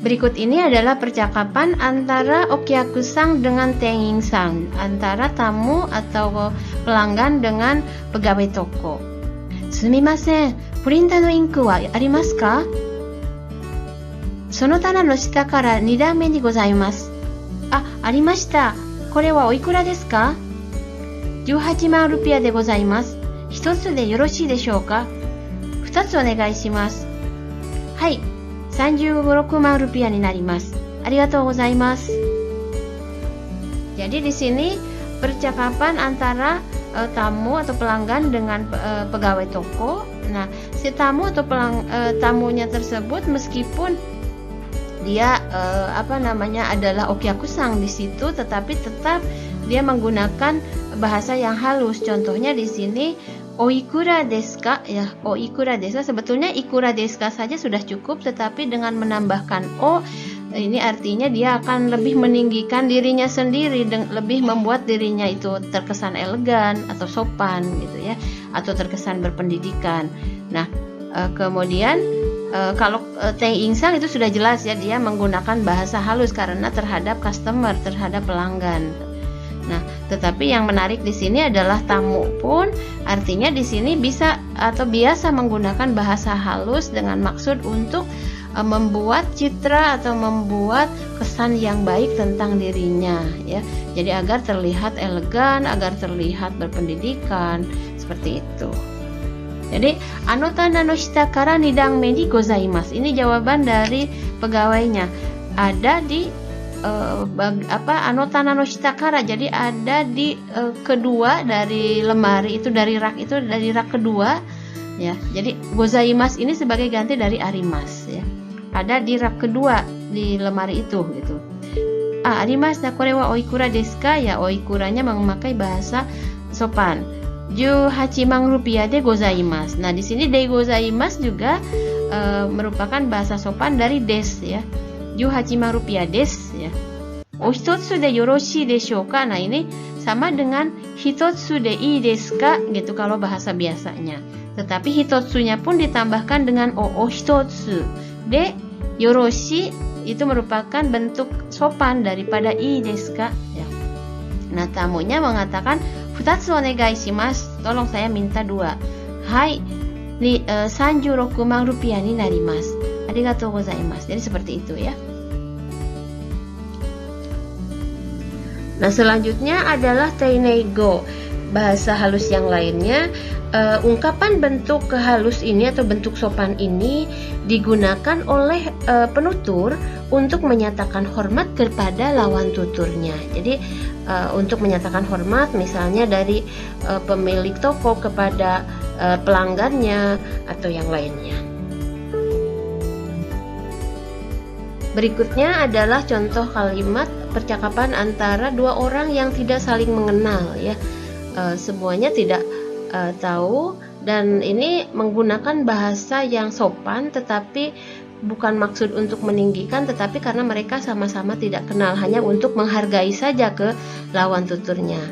Berikut ini adalah percakapan antara Okyaku-san dengan Tenying-san, antara tamu atau pelanggan dengan pegawai toko. Sumimasen, printer no inku wa arimasu ka? Sono tana no shita kara 2段目にございます。あ、ありました。これはおいくらですか？18万ルピアでございます。一つでよろしいでしょうか？2つお願いします。はい、36万ルピアになります。ありがとうございます。Jadi di sini percakapan antara tamu atau pelanggan dengan pegawai toko. Nah, si tamu atau tamunya tersebut meskipun dia adalah Okyaku-san di situ, tetapi tetap dia menggunakan bahasa yang halus. Contohnya di sini oikura desu ka, ya, oikura desu. Sebetulnya ikura desu ka saja sudah cukup, tetapi dengan menambahkan o, ini artinya dia akan lebih meninggikan dirinya sendiri, lebih membuat dirinya itu terkesan elegan atau sopan gitu ya, atau terkesan berpendidikan. Nah, kemudian kalau Tenying-san itu sudah jelas ya, dia menggunakan bahasa halus karena terhadap customer, terhadap pelanggan. Nah, tetapi yang menarik di sini adalah tamu pun artinya di sini bisa atau biasa menggunakan bahasa halus dengan maksud untuk membuat citra atau membuat kesan yang baik tentang dirinya ya. Jadi agar terlihat elegan, agar terlihat berpendidikan, seperti itu. Jadi anotana no shita kara 2段目にございます. Ini jawaban dari pegawainya. Ada di anotana no shita kara, jadi ada di kedua dari lemari itu, dari rak itu, dari rak kedua ya. Jadi gozaimasu ini sebagai ganti dari arimasu ya. Ada di rak kedua di lemari itu gitu. Arimasu, kore wa oikura desu ka? Ya, oikuranya memakai bahasa sopan. 18万rupiah de gozaimasu. Nah, di sini de gozaimasu juga merupakan bahasa sopan dari des ya. 18万rupiah des ya. O hitotsu de yoroshii deshou ka? Nah, ini sama dengan hitotsu de ii desu ka gitu kalau bahasa biasanya. Tetapi hitotsunya pun ditambahkan dengan o hitotsu de yoroshii, itu merupakan bentuk sopan daripada ii desu ka ya. Nah, tamunya mengatakan 2つお願いします。Tolong saya minta 2. Hai, 36万ルピアになります。ありがとうございます。Jadi seperti itu ya. Nah, selanjutnya adalah teinego, bahasa halus yang lainnya. Ungkapan bentuk halus ini atau bentuk sopan ini digunakan oleh penutur untuk menyatakan hormat kepada lawan tuturnya. Jadi untuk menyatakan hormat misalnya dari pemilik toko kepada pelanggannya atau yang lainnya. Berikutnya adalah contoh kalimat percakapan antara dua orang yang tidak saling mengenal ya. Semuanya tidak tahu, dan ini menggunakan bahasa yang sopan tetapi bukan maksud untuk meninggikan, tetapi karena mereka sama-sama tidak kenal, hanya untuk menghargai saja ke lawan tuturnya.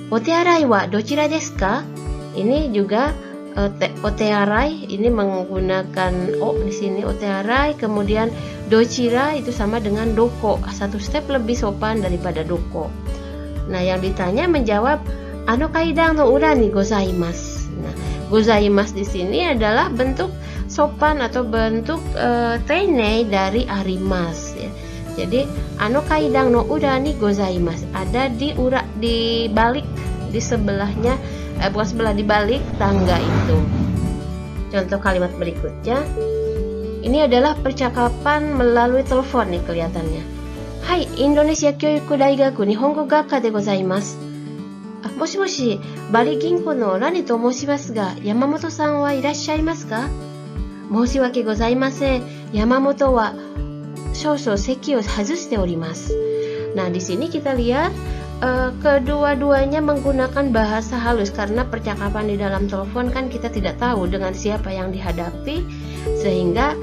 Otearai wa dochira desu ka? Ini juga otearai ini menggunakan o di sini otearai, kemudian dochira itu sama dengan doko, satu step lebih sopan daripada doko. Nah, yang ditanya menjawab ano kaidan no ura ni gozaimasu. Nah, gozaimasu di sini adalah bentuk sopan atau bentuk teinei dari arimasu ya. Jadi ano kaidan no ura ni gozaimasu, ada di ura, di balik, di sebelahnya, bukan sebelah, di balik tangga itu. Contoh kalimat berikutnya, ini adalah percakapan melalui telepon nih kelihatannya. Hai, Indonesia Kyoiku Daigaku Nihongo Gakka de gozaimasu. もしもし、バリ銀行のラニと申しますが、山本さんはいらっしゃいますか？申し訳ございません。山本は少々席を外しております。Nah, di sini kita lihat kedua-duanya menggunakan bahasa halus karena percakapan di dalam telepon kan kita tidak tahu dengan siapa yang dihadapi, sehingga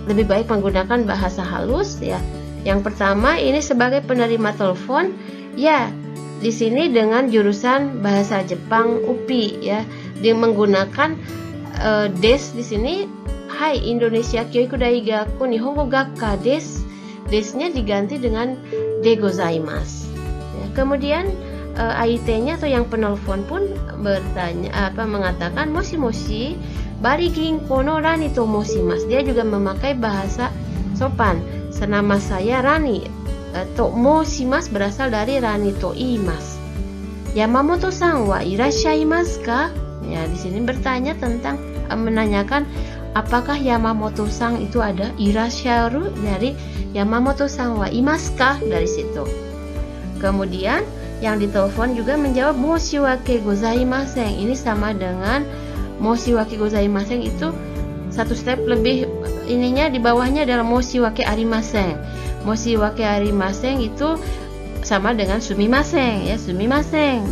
lebih baik menggunakan bahasa halus ya. Yang pertama ini sebagai penerima telepon, ya. Di sini dengan jurusan bahasa Jepang UPI ya, dia menggunakan des di sini Hai Indonesia Kyoiku Daigaku Nihongo Gakka desu. Desnya diganti dengan de gozaimasu. Ya, kemudian AIT-nya atau yang penelpon pun mengatakan moshi moshi bari ginko no Rani to moshimasu. Dia juga memakai bahasa sopan. Nama saya Rani. To moshimasu berasal dari Rani to iimasu. Yamamoto-san wa irasshaimasu ka? Ya, di sini bertanya tentang menanyakan apakah Yamamoto-san itu ada, irasharu dari Yamamoto-san wa imasu ka, dari situ. Kemudian yang ditelepon juga menjawab moshiwake gozaimasen. Ini sama dengan moshiwake gozaimasen, itu satu step lebih ininya, di bawahnya adalah moshiwake arimasen. Moshiwake arimasen itu sama dengan sumimasen, ya, sumimasen.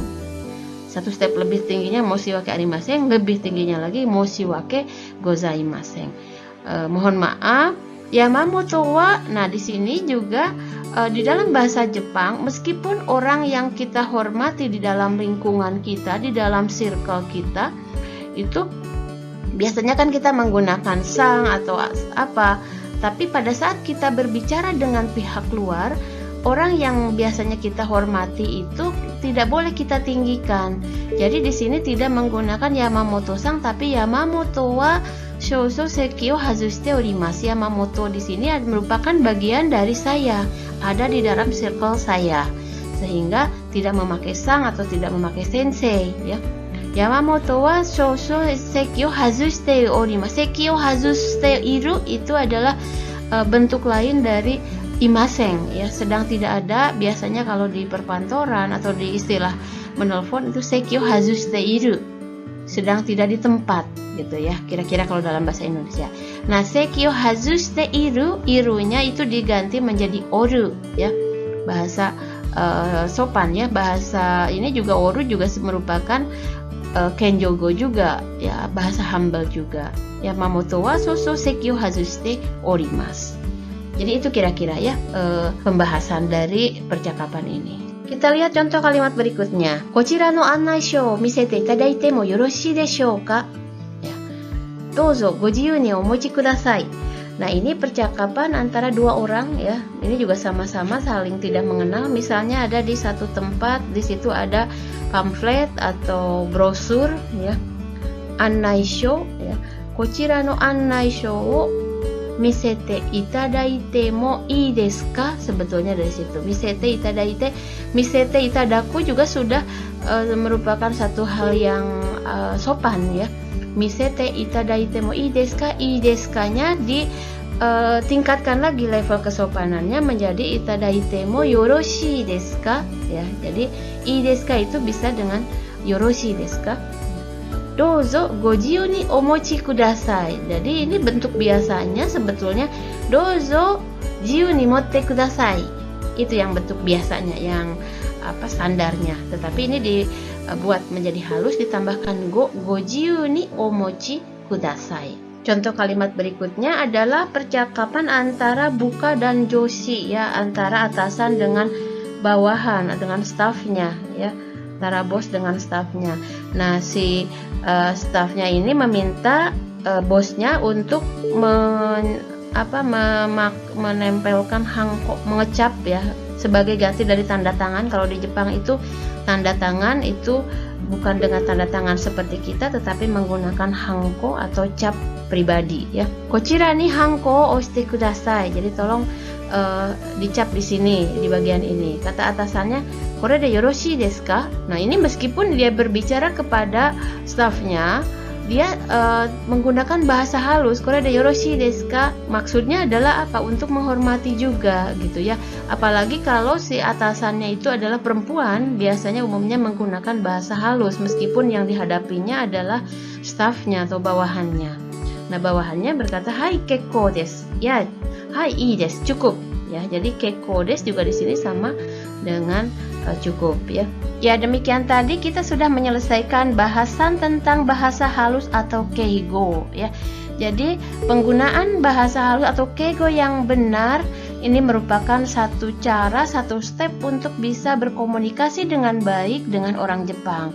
Satu step lebih tingginya moshiwake arimasen, lebih tingginya lagi moshiwake gozaimasen. Mohon maaf, Yamamoto wa. Nah, di sini juga di dalam bahasa Jepang, meskipun orang yang kita hormati di dalam lingkungan kita, di dalam circle kita, itu biasanya kan kita menggunakan sang atau apa. Tapi pada saat kita berbicara dengan pihak luar, orang yang biasanya kita hormati itu tidak boleh kita tinggikan. Jadi di sini tidak menggunakan Yamamoto-san, tapi Yamamoto wa shoushou seki o hazushite orimasu. Yamamoto di sini merupakan bagian dari saya, ada di dalam circle saya, sehingga tidak memakai sang atau tidak memakai sensei, ya. Yamamoto wa shoushou seki o hazushite orimasu. Seki o hazushite iru itu adalah bentuk lain dari imaseng, ya, sedang tidak ada. Biasanya kalau di perkantoran atau di istilah menelpon itu sekio hazushite iru, sedang tidak di tempat, gitu ya, kira-kira kalau dalam bahasa Indonesia. Nah, sekio hazushite iru, irunya itu diganti menjadi oru, ya, bahasa sopan, ya. Bahasa ini juga oru juga merupakan kenjogo juga, ya, bahasa humble juga. Yamamoto wa shoushou seki o hazushite orimasu. Jadi itu kira-kira, ya, pembahasan dari percakapan ini. Kita lihat contoh kalimat berikutnya. Kochira no annai shou misete itadaite mo yoroshii deshou ka? Ya. Douzo gojiyuu ni omochi kudasai. Nah, ini percakapan antara dua orang, ya. Ini juga sama-sama saling tidak mengenal. Misalnya ada di satu tempat, di situ ada pamflet atau brosur, ya. Annai shou, ya. Kochira no annai shou misete itadaite mo ii desu ka? Sebetulnya dari situ. Misete itadaite, misete itadaku juga sudah merupakan satu hal yang sopan, ya. Misete itadaite mo ii desu ka? Ii desu ka-nya tingkatkan lagi level kesopanannya menjadi itadaite mo yoroshii desu ka? Ya, jadi ii desu ka itu bisa dengan yoroshii desu ka? Dozo gojiyuu ni omochi kudasai. Jadi ini bentuk biasanya sebetulnya dozo jiu ni motte kudasai. Itu yang bentuk biasanya, yang standarnya. Tetapi ini dibuat menjadi halus, ditambahkan gojiyuu ni omochi kudasai. Contoh kalimat berikutnya adalah percakapan antara buka dan joshi, ya, antara atasan dengan bawahan, dengan stafnya, ya, antara bos dengan stafnya. Nah, si stafnya ini meminta bosnya untuk menempelkan hangko, mengecap, ya, sebagai ganti dari tanda tangan. Kalau di Jepang itu tanda tangan itu bukan dengan tanda tangan seperti kita, tetapi menggunakan hangko atau cap pribadi, ya. Kochira ni hangko oshite kudasai. Jadi tolong dicap di sini, di bagian ini. Kata atasannya, kore de yoroshii desu ka? Nah, ini meskipun dia berbicara kepada stafnya, dia menggunakan bahasa halus, kore de yoroshii desu ka? Maksudnya adalah apa? Untuk menghormati juga, gitu, ya. Apalagi kalau si atasannya itu adalah perempuan, biasanya umumnya menggunakan bahasa halus meskipun yang dihadapinya adalah stafnya atau bawahannya. Nah, bawahannya berkata, hai kekko desu. Ya, hai ii desu, cukup, ya. Jadi kekko desu juga di sini sama dengan cukup, ya. Ya, demikian tadi kita sudah menyelesaikan bahasan tentang bahasa halus atau keigo, ya. Jadi penggunaan bahasa halus atau keigo yang benar ini merupakan satu cara, satu step untuk bisa berkomunikasi dengan baik dengan orang Jepang.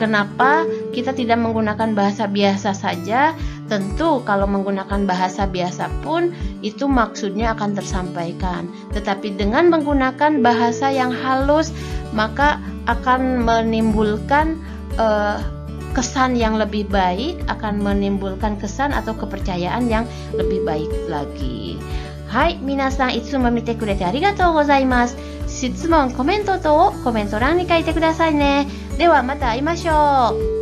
Kenapa kita tidak menggunakan bahasa biasa saja, Tentu kalau menggunakan bahasa biasa pun itu maksudnya akan tersampaikan. Tetapi dengan menggunakan bahasa yang halus maka akan menimbulkan kesan yang lebih baik, akan menimbulkan kesan atau kepercayaan yang lebih baik lagi. Hai, minasan itsumo mite kurete arigatou gozaimasu. 質問、コメント等をコメント欄に書いてくださいね。ではまた会いましょう。